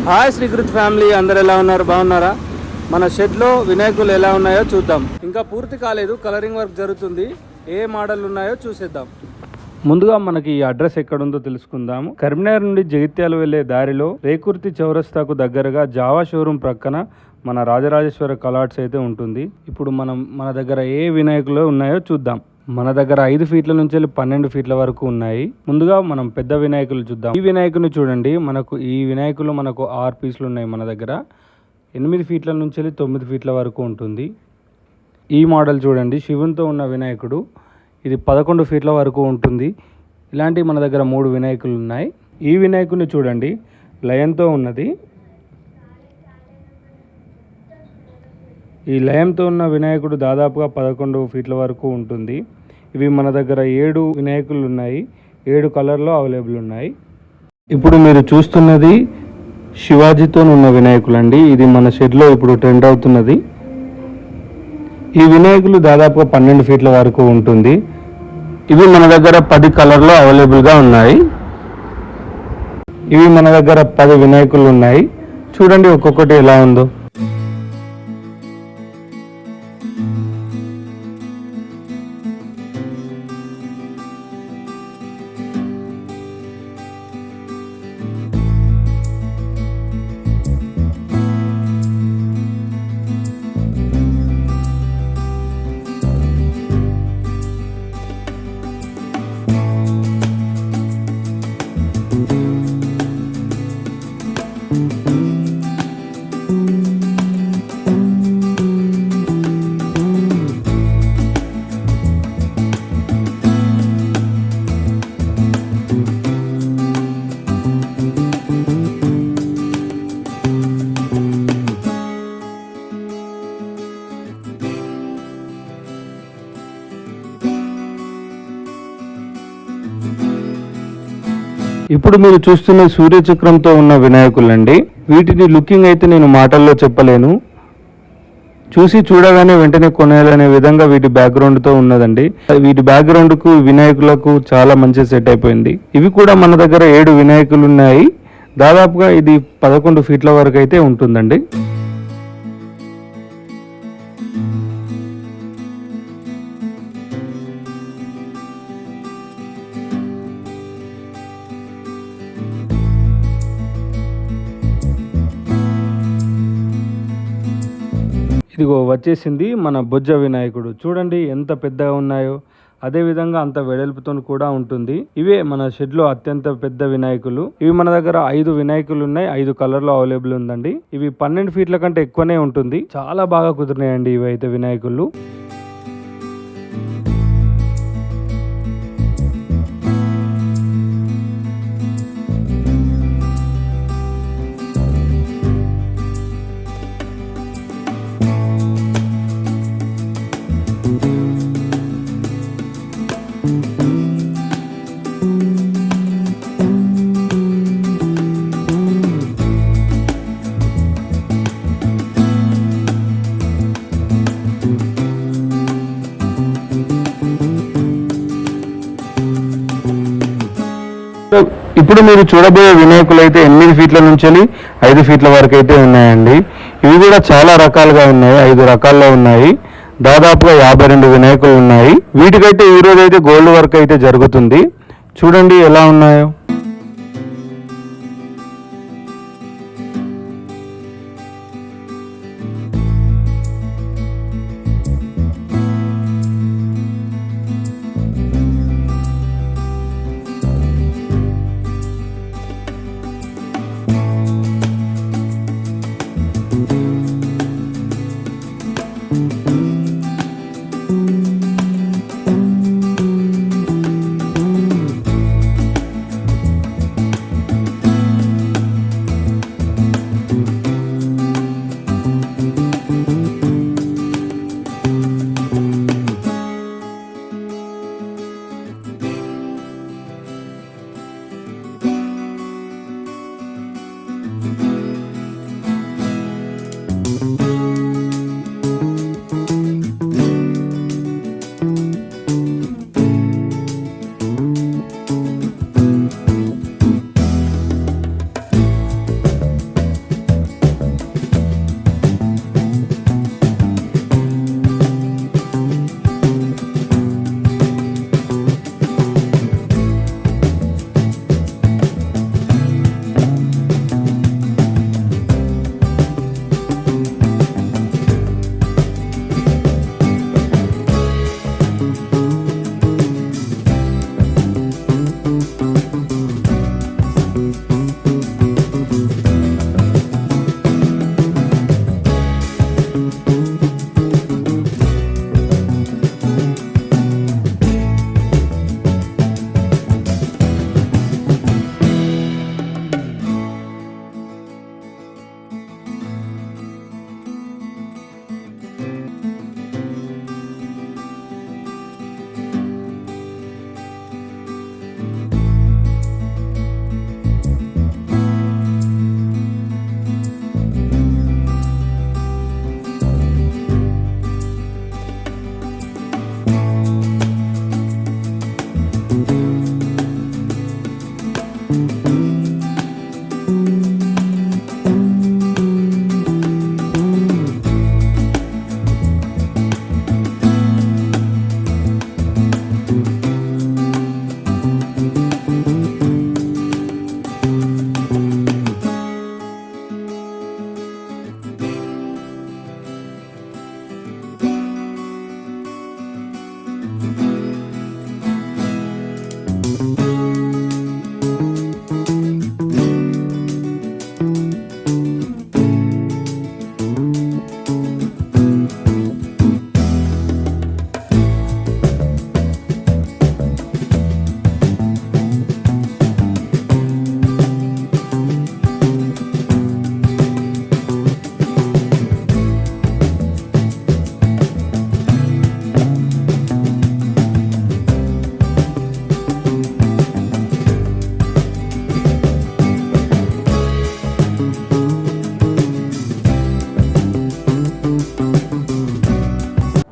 Hi శ్రీకృత్ family, అందరు ఎలా ఉన్నారు? బాగున్నారా? మన షెడ్లో వినాయకులు ఎలా ఉన్నాయో చూద్దాం. ఇంకా పూర్తి కాలేదు, కలరింగ్ వర్క్ జరుగుతుంది. ఏ మోడల్ ఉన్నాయో చూసేద్దాం. ముందుగా మనకి ఈ అడ్రస్ ఎక్కడుందో తెలుసుకుందాము. కరీంనగర్ నుండి జగిత్యాల వెళ్లే దారిలో రేకుర్తి చౌరస్తాకు దగ్గరగా జావా షోరూమ్ ప్రక్కన మన రాజరాజేశ్వర కలాట్స్ అయితే ఉంటుంది. ఇప్పుడు మన దగ్గర ఏ వినాయకులు ఉన్నాయో చూద్దాం. మన దగ్గర 5 ఫీట్ల నుంచి 12 ఫీట్ల వరకు ఉన్నాయి. ముందుగా మనం పెద్ద వినాయకులు చూద్దాం. ఈ వినాయకుని చూడండి, ఈ వినాయకులు మనకు 6 పీసులు ఉన్నాయి. మన దగ్గర 8 ఫీట్ల నుంచి 9 ఫీట్ల వరకు ఉంటుంది. ఈ మోడల్ చూడండి, శివునితో ఉన్న వినాయకుడు, ఇది 11 ఫీట్ల వరకు ఉంటుంది. ఇలాంటివి మన దగ్గర 3 వినాయకులు ఉన్నాయి. ఈ వినాయకుని చూడండి, లయంతో ఉన్నది. ఈ లయంతో ఉన్న వినాయకుడు దాదాపుగా 11 ఫీట్ల వరకు ఉంటుంది. ఇవి మన దగ్గర 7 వినాయకులు ఉన్నాయి. 7 కలర్లో అవైలబుల్ ఉన్నాయి. ఇప్పుడు మీరు చూస్తున్నది శివాజీతో ఉన్న వినాయకులు అండి. ఇది మన షెడ్లో ఇప్పుడు ట్రెండ్ అవుతున్నది. ఈ వినాయకులు దాదాపుగా 12 ఫీట్ల వరకు ఉంటుంది. ఇవి మన దగ్గర 10 కలర్లో అవైలబుల్గా ఉన్నాయి. ఇవి మన దగ్గర 10 వినాయకులు ఉన్నాయి. చూడండి ఒక్కొక్కటి ఎలా ఉందో. ఇప్పుడు మీరు చూస్తున్న సూర్యచక్రంతో ఉన్న వినాయకులండి. వీటిని లుకింగ్ అయితే నేను మాటల్లో చెప్పలేను. చూడగానే వెంటనే కొనేయాలనే విధంగా వీటి బ్యాక్గ్రౌండ్తో ఉన్నదండి. వీటి బ్యాక్గ్రౌండ్కు వినాయకులకు చాలా మంచి సెట్ అయిపోయింది. ఇవి కూడా మన దగ్గర 7 వినాయకులు ఉన్నాయి. దాదాపుగా ఇది 11 ఫీట్ల వరకు అయితే ఉంటుందండి. ఇదిగో వచ్చేసింది మన బొజ్జ వినాయకుడు. చూడండి ఎంత పెద్దగా ఉన్నాయో. అదేవిధంగా అంత వెడల్పుతో కూడా ఉంటుంది. ఇవే మన షెడ్లో అత్యంత పెద్ద వినాయకులు. ఇవి మన దగ్గర 5 వినాయకులు ఉన్నాయి. 5 కలర్లో అవైలబుల్ ఉందండి. ఇవి 12 ఫీట్ల కంటే ఎక్కువనే ఉంటుంది. చాలా బాగా కుదిరినాయండి ఇవి అయితే వినాయకులు. ఇప్పుడు మీరు చూడబోయే వినాయకులు అయితే 8 ఫీట్ల నుంచి 5 ఫీట్ల వరకు అయితే ఉన్నాయండి. ఇవి కూడా చాలా రకాలుగా ఉన్నాయి. 5 రకాల్లో ఉన్నాయి. దాదాపుగా 52 వినాయకులు ఉన్నాయి. వీటికైతే ఈ రోజు అయితే గోల్డ్ వర్క్ అయితే జరుగుతుంది. చూడండి ఎలా ఉన్నాయో.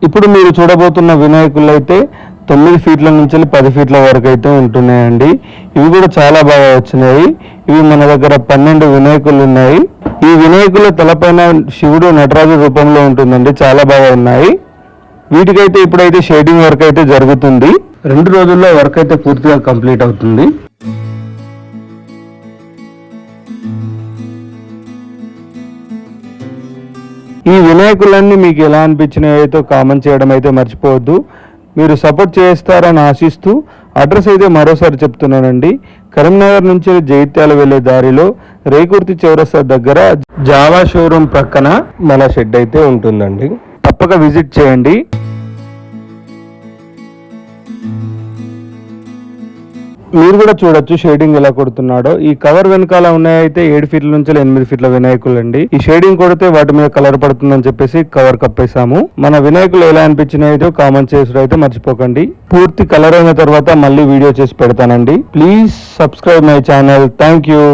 ఇప్పుడు మీరు చూడబోతున్న వినాయకులు అయితే 9 ఫీట్ల నుంచి 10 ఫీట్ల వరకు అయితే ఉంటున్నాయండి. ఇవి కూడా చాలా బాగా వచ్చినాయి. ఇవి మన దగ్గర 12 వినాయకులు ఉన్నాయి. ఈ వినాయకుల తలపైన శివుడు నటరాజు రూపంలో ఉంటుందండి. చాలా బాగా ఉన్నాయి. వీటికైతే ఇప్పుడైతే షేడింగ్ వర్క్ అయితే జరుగుతుంది. 2 రోజుల్లో వర్క్ అయితే పూర్తిగా కంప్లీట్ అవుతుంది. ఈ వినాయకులన్నీ మీకు ఎలా అనిపించినాయో కామెంట్ చేయడం అయితే మర్చిపోవద్దు. మీరు సపోర్ట్ చేస్తారని ఆశిస్తూ అడ్రస్ అయితే మరోసారి చెప్తున్నానండి. కరీంనగర్ నుంచి జైత్యాల వెళ్ళే దారిలో రేకుర్తి చౌరస్తా దగ్గర జావా షోరూమ్ ప్రక్కన మన షెడ్ అయితే ఉంటుందండి. తప్పక విజిట్ చేయండి. మీరు కూడా చూడొచ్చు షేడింగ్ ఎలా కొడుతున్నాడో. ఈ కవర్ వెనకాల ఉన్నాయైతే 7 ఫీట్ల నుంచి 8 ఫీట్ల వినాయకులు అండి. ఈ షేడింగ్ కొడితే వాటి మీద కలర్ పడుతుందని చెప్పేసి కవర్ కప్పేసాము. మన వినాయకులు ఎలా అనిపించినాయో కామెంట్ చేసుడు అయితే మర్చిపోకండి. పూర్తి కలర్ అయిన తర్వాత మళ్ళీ వీడియో చేసి పెడతానండి. Please subscribe my channel. Thank you.